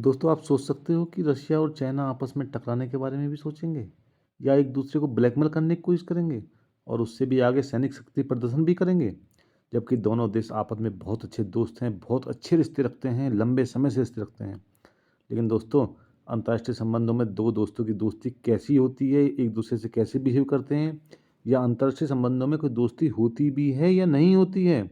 दोस्तों, आप सोच सकते हो कि रशिया और चाइना आपस में टकराने के बारे में भी सोचेंगे या एक दूसरे को ब्लैकमेल करने की कोशिश करेंगे और उससे भी आगे सैनिक शक्ति प्रदर्शन भी करेंगे। जबकि दोनों देश आपस में बहुत अच्छे दोस्त हैं, बहुत अच्छे रिश्ते रखते हैं, लंबे समय से रिश्ते रखते हैं। लेकिन दोस्तों, अंतर्राष्ट्रीय संबंधों में दो दोस्तों की दोस्ती कैसी होती है, एक दूसरे से कैसे बिहेव करते हैं, या अंतर्राष्ट्रीय संबंधों में कोई दोस्ती होती भी है या नहीं होती है,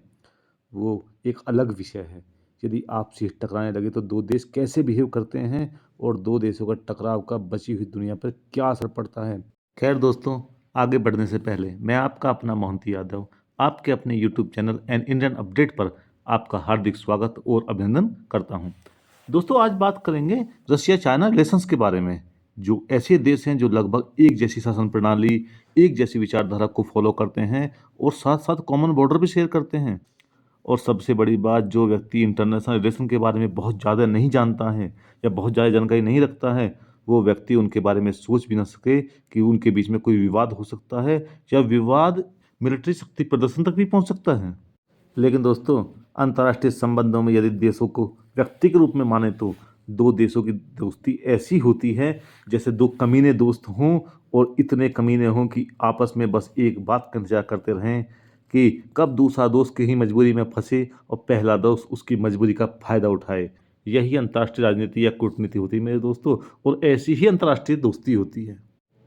वो एक अलग विषय है। यदि आपसी टकराने लगे तो दो देश कैसे बिहेव करते हैं और दो देशों का टकराव का बची हुई दुनिया पर क्या असर पड़ता है। खैर दोस्तों, आगे बढ़ने से पहले मैं आपका अपना मोहंती यादव आपके अपने YouTube channel an Indian update पर आपका हार्दिक स्वागत और अभिनंदन करता हूं। दोस्तों, आज बात करेंगे रशिया चाइना रिलेशंस के बारे में, जो ऐसे देश हैं जो लगभग एक जैसी शासन प्रणाली, एक जैसी विचारधारा को फॉलो करते हैं और साथ साथ कॉमन बॉर्डर भी शेयर करते हैं। और सबसे बड़ी बात, जो व्यक्ति इंटरनेशनल रिलेशन के बारे में बहुत ज़्यादा नहीं जानता है या बहुत ज़्यादा जानकारी नहीं रखता है, वो व्यक्ति उनके बारे में सोच भी ना सके कि उनके बीच में कोई विवाद हो सकता है या विवाद मिलिट्री शक्ति प्रदर्शन तक भी पहुंच सकता है। लेकिन दोस्तों, अंतर्राष्ट्रीय संबंधों में यदि देशों को व्यक्ति के रूप में माने तो दो देशों की दोस्ती ऐसी होती है जैसे दो कमीने दोस्त हों, और इतने कमीने हों कि आपस में बस एक बात का इंतजार करते रहें कि कब दूसरा दोस्त की ही मजबूरी में फंसे और पहला दोस्त उसकी मजबूरी का फायदा उठाए। यही अंतर्राष्ट्रीय राजनीति या कूटनीति होती है मेरे दोस्तों, और ऐसी ही अंतर्राष्ट्रीय दोस्ती होती है।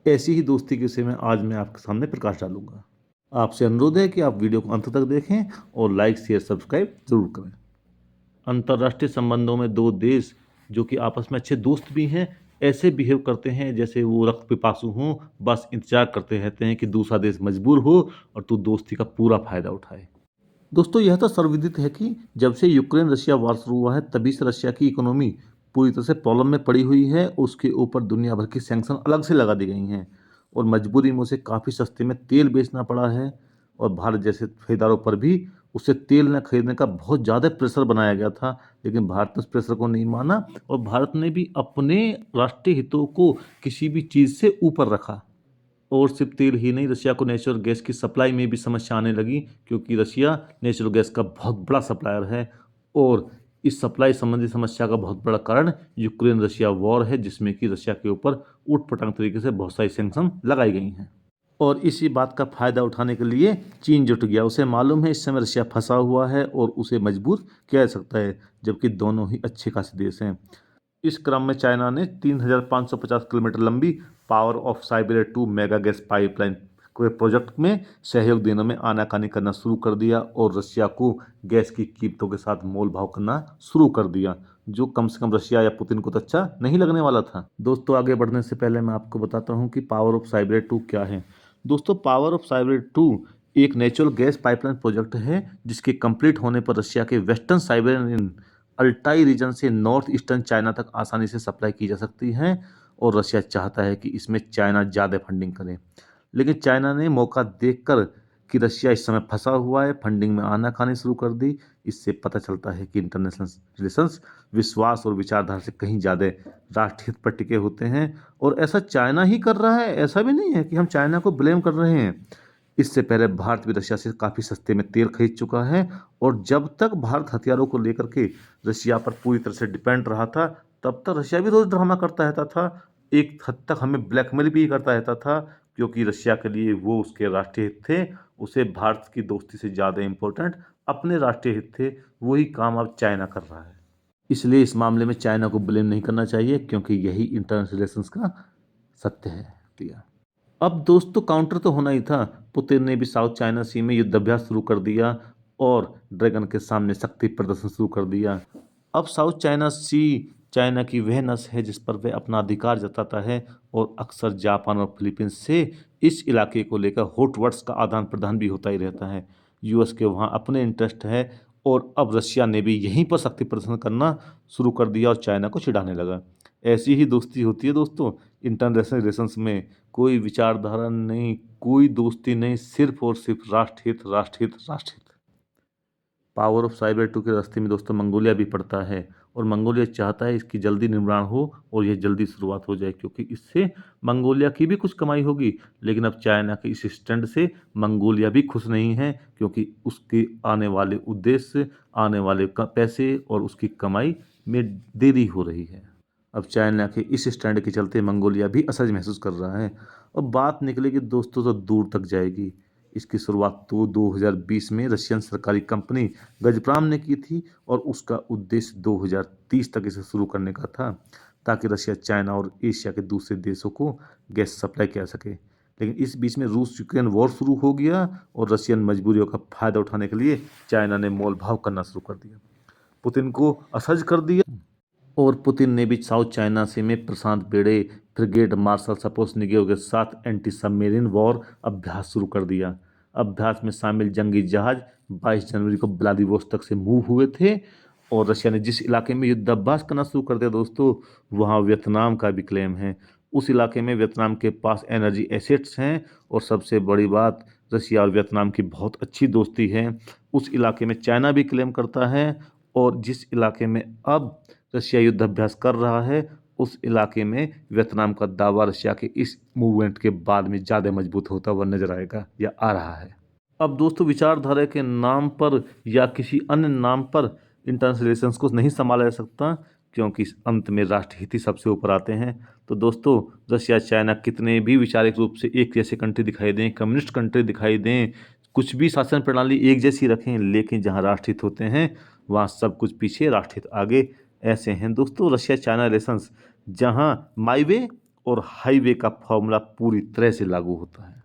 ऐसी ही दोस्ती के विषय में आज मैं आपके सामने प्रकाश डालूंगा। आपसे अनुरोध है कि आप वीडियो को अंत तक देखें और लाइक शेयर सब्सक्राइब जरूर करें। अंतर्राष्ट्रीय संबंधों में दो देश जो कि आपस में अच्छे दोस्त भी हैं, ऐसे बिहेव करते हैं जैसे वो रक्त पिपासु हों, बस इंतजार करते रहते हैं कि दूसरा देश मजबूर हो और तो दोस्ती का पूरा फायदा उठाए। दोस्तों, यह तो सर्वविदित है कि जब से यूक्रेन रशिया वार शुरू हुआ है तभी से रशिया की इकोनॉमी पूरी तरह से प्रॉब्लम में पड़ी हुई है। उसके ऊपर दुनिया भर की सैंक्शन अलग से लगा दी गई हैं और मजबूरी में उसे काफ़ी सस्ते में तेल बेचना पड़ा है। और भारत जैसे खरीदारों पर भी उससे तेल न खरीदने का बहुत ज़्यादा प्रेशर बनाया गया था, लेकिन भारत ने उस प्रेशर को नहीं माना और भारत ने भी अपने राष्ट्रीय हितों को किसी भी चीज़ से ऊपर रखा। और सिर्फ तेल ही नहीं, रशिया को नेचुरल गैस की सप्लाई में भी समस्या आने लगी, क्योंकि रशिया नेचुरल गैस का बहुत बड़ा सप्लायर है। और इस सप्लाई संबंधी समस्या का बहुत बड़ा कारण यूक्रेन रशिया वॉर है, जिसमें कि रशिया के ऊपर ऊटपटांग तरीके से बहुत सारी सैंक्शन लगाई गई हैं। और इसी बात का फायदा उठाने के लिए चीन जुट गया। उसे मालूम है इस समय रशिया फंसा हुआ है और उसे मजबूर किया जा सकता है, जबकि दोनों ही अच्छे खासे देश हैं। इस क्रम में चाइना ने 3,550 किलोमीटर लंबी power of Siberia 2 mega gas pipeline के प्रोजेक्ट में सहयोग देने में आनाकानी करना शुरू कर दिया और रशिया को गैस की कीमतों के साथ मोल भाव करना शुरू कर दिया, जो कम से कम रशिया या पुतिन को तो अच्छा नहीं लगने वाला था। दोस्तों, आगे बढ़ने से पहले मैं आपको बताता हूँ कि पावर ऑफ साइबेरिया 2 क्या है। दोस्तों, पावर ऑफ साइबेरिया 2 एक नेचुरल गैस पाइपलाइन प्रोजेक्ट है जिसके कंप्लीट होने पर रशिया के वेस्टर्न साइबेरियन अल्टाई रीजन से नॉर्थ ईस्टर्न चाइना तक आसानी से सप्लाई की जा सकती है। और रशिया चाहता है कि इसमें चाइना ज़्यादा फंडिंग करे, लेकिन चाइना ने मौका देखकर कि रशिया इस समय फंसा हुआ है, फंडिंग में आनाकानी शुरू कर दी। इससे पता चलता है कि इंटरनेशनल रिलेशंस विश्वास और विचारधारा से कहीं ज़्यादा राष्ट्रहित पर टिके होते हैं। और ऐसा चाइना ही कर रहा है, ऐसा भी नहीं है कि हम चाइना को ब्लेम कर रहे हैं। इससे पहले भारत भी रशिया से काफ़ी सस्ते में तेल खरीद चुका है, और जब तक भारत हथियारों को लेकर के रशिया पर पूरी तरह से डिपेंड रहा था, तब तक रशिया भी रोज ड्रामा करता रहता था। एक हद तक हमें ब्लैकमेल भी करता रहता था, क्योंकि रशिया के लिए वो उसके राष्ट्रीय हित थे। उसे भारत की दोस्ती से ज़्यादा इम्पोर्टेंट अपने राष्ट्रीय हित थे। वही काम अब चाइना कर रहा है। इसलिए इस मामले में चाइना को ब्लेम नहीं करना चाहिए, क्योंकि यही इंटरनेशनल रिलेशंस का सत्य है। दिया अब दोस्तों, काउंटर तो होना ही था। पुतिन ने भी साउथ चाइना सी में युद्धाभ्यास शुरू कर दिया और ड्रैगन के सामने शक्ति प्रदर्शन शुरू कर दिया। अब साउथ चाइना सी चाइना की वह नस है जिस पर वह अपना अधिकार जताता है, और अक्सर जापान और फिलीपींस से इस इलाके को लेकर हॉट वर्ड्स का आदान प्रदान भी होता ही रहता है। यूएस के वहाँ अपने इंटरेस्ट है, और अब रशिया ने भी यहीं पर शक्ति प्रदर्शन करना शुरू कर दिया और चाइना को चिढ़ाने लगा। ऐसी ही दोस्ती होती है दोस्तों इंटरनेशनल रिलेशंस में। कोई विचारधारा नहीं, कोई दोस्ती नहीं, सिर्फ और सिर्फ राष्ट्रहित राष्ट्रहित राष्ट्रहित। पावर ऑफ साइबर 2 के रास्ते में दोस्तों मंगोलिया भी पड़ता है, और मंगोलिया चाहता है इसकी जल्दी निर्माण हो और यह जल्दी शुरुआत हो जाए, क्योंकि इससे मंगोलिया की भी कुछ कमाई होगी। लेकिन अब चाइना के इस स्टैंड से मंगोलिया भी खुश नहीं है, क्योंकि उसके आने वाले उद्देश्य, आने वाले पैसे और उसकी कमाई में देरी हो रही है। अब चाइना के इस स्टैंड के चलते मंगोलिया भी असहज महसूस कर रहा है और बात निकलेगी दोस्तों तो दूर तक जाएगी। इसकी शुरुआत तो 2020 में रशियन सरकारी कंपनी गजप्राम ने की थी और उसका उद्देश्य 2030 तक इसे शुरू करने का था, ताकि रशिया चाइना और एशिया के दूसरे देशों को गैस सप्लाई कर सके। लेकिन इस बीच में रूस यूक्रेन वॉर शुरू हो गया और रशियन मजबूरियों का फायदा उठाने के लिए चाइना ने मोल भाव करना शुरू कर दिया, पुतिन को असहज कर दिया। और पुतिन ने भी साउथ चाइना सी में प्रशांत बेड़े फ्रिगेट मार्शल सपोसनिगेव के साथ एंटी सबमेरिन वॉर अभ्यास शुरू कर दिया। अभ्यास में शामिल जंगी जहाज 22 जनवरी को व्लादिवोस्तोक से मूव हुए थे और रशिया ने जिस इलाके में युद्धाभ्यास करना शुरू कर दिया दोस्तों, वहाँ वियतनाम का भी क्लेम है। उस इलाके में वियतनाम के पास एनर्जी एसेट्स हैं और सबसे बड़ी बात, रशिया और वियतनाम की बहुत अच्छी दोस्ती है। उस इलाके में चाइना भी क्लेम करता है और जिस इलाके में अब रशिया युद्धाभ्यास कर रहा है उस इलाके में वियतनाम का दावा रशिया के इस मूवमेंट के बाद में ज़्यादा मजबूत होता हुआ नजर आएगा या आ रहा है। अब दोस्तों विचारधारा के नाम पर या किसी अन्य नाम पर इंटरनेशनल रिलेशंस को नहीं संभाला जा सकता, क्योंकि इस अंत में राष्ट्रहित ही सबसे ऊपर आते हैं। तो दोस्तों रशिया चाइना कितने भी वैचारिक रूप से एक जैसे कंट्री दिखाई दें, कम्युनिस्ट कंट्री दिखाई दें, कुछ भी शासन प्रणाली एक जैसी रखें, लेकिन जहाँ राष्ट्रहित होते हैं वहाँ सब कुछ पीछे राष्ट्रहित आगे। ऐसे हैं दोस्तों रशिया चाइना रिलेशंस, जहाँ माई वे और हाईवे का फॉर्मूला पूरी तरह से लागू होता है।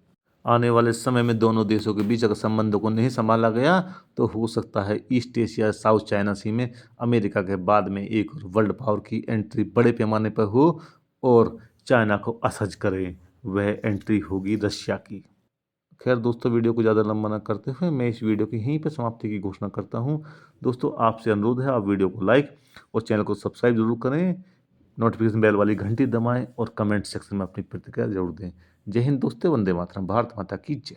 आने वाले समय में दोनों देशों के बीच अगर संबंधों को नहीं संभाला गया तो हो सकता है ईस्ट एशिया साउथ चाइना सी में अमेरिका के बाद में एक और वर्ल्ड पावर की एंट्री बड़े पैमाने पर हो और चाइना को असहज करे। वह एंट्री होगी रशिया की। खैर दोस्तों वीडियो को ज़्यादा लंबा न करते हुए मैं इस वीडियो की यहीं पर समाप्ति की घोषणा करता हूँ। दोस्तों आपसे अनुरोध है आप वीडियो को लाइक और चैनल को सब्सक्राइब जरूर करें, नोटिफिकेशन बेल वाली घंटी दबाएं और कमेंट सेक्शन में अपनी प्रतिक्रिया जरूर दें। जय हिंद दोस्तों, वंदे मातरम, भारत माता की जय।